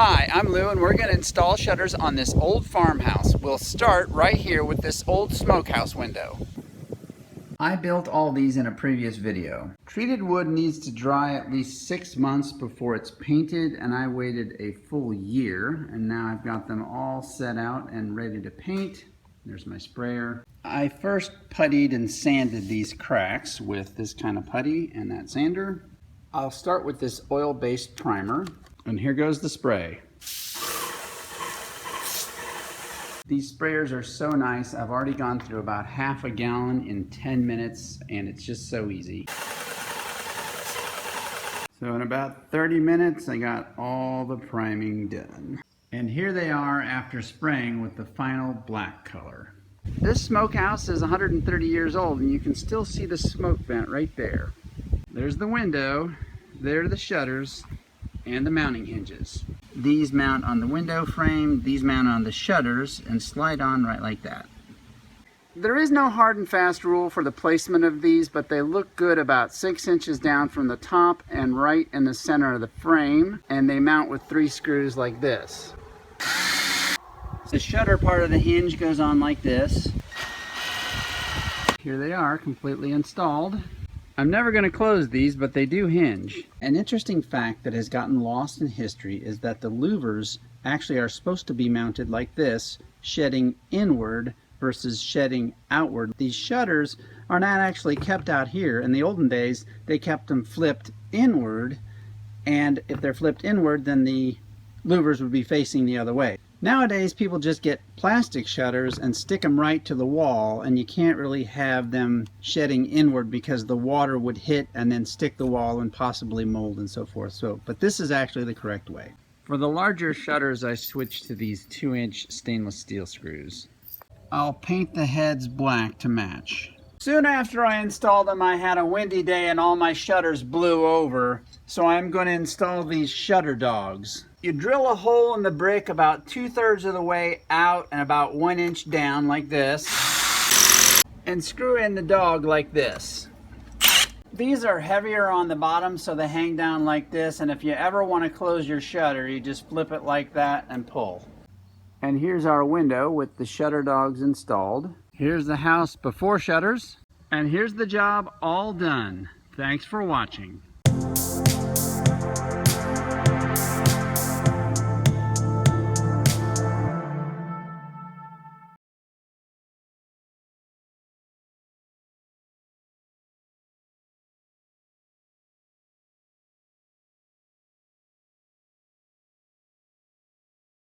Hi, I'm Lou and we're going to install shutters on this old farmhouse. We'll start right here with this old smokehouse window. I built all these in a previous video. Treated wood needs to dry at least 6 months before it's painted, and I waited a full year, and now I've got them all set out and ready to paint. There's my sprayer. I first puttied and sanded these cracks with this kind of putty and that sander. I'll start with this oil-based primer, and here goes the spray. These sprayers are so nice. I've already gone through about half a gallon in 10 minutes, and it's just so easy. So in about 30 minutes, I got all the priming done. And here they are after spraying with the final black color. This smokehouse is 130 years old, and you can still see the smoke vent right there. There's the window, there are the shutters, and the mounting hinges. These mount on the window frame, these mount on the shutters, and slide on right like that. There is no hard and fast rule for the placement of these, but they look good about 6 inches down from the top and right in the center of the frame, and they mount with 3 screws like this. The shutter part of the hinge goes on like this. Here they are, completely installed. I'm never going to close these, but they do hinge. An interesting fact that has gotten lost in history is that the louvers actually are supposed to be mounted like this, shedding inward versus shedding outward. These shutters are not actually kept out here. In the olden days, they kept them flipped inward, and if they're flipped inward, then the louvers would be facing the other way. Nowadays, people just get plastic shutters and stick them right to the wall, and you can't really have them shedding inward because the water would hit and then stick the wall and possibly mold and so forth. But this is actually the correct way. For the larger shutters, I switched to these 2-inch stainless steel screws. I'll paint the heads black to match. Soon after I installed them, I had a windy day and all my shutters blew over, so I'm going to install these shutter dogs. You drill a hole in the brick about 2/3 of the way out and about 1 inch down like this, and screw in the dog like this. These are heavier on the bottom, so they hang down like this, and if you ever want to close your shutter, you just flip it like that and pull. And here's our window with the shutter dogs installed. Here's the house before shutters, and here's the job all done. Thanks for watching.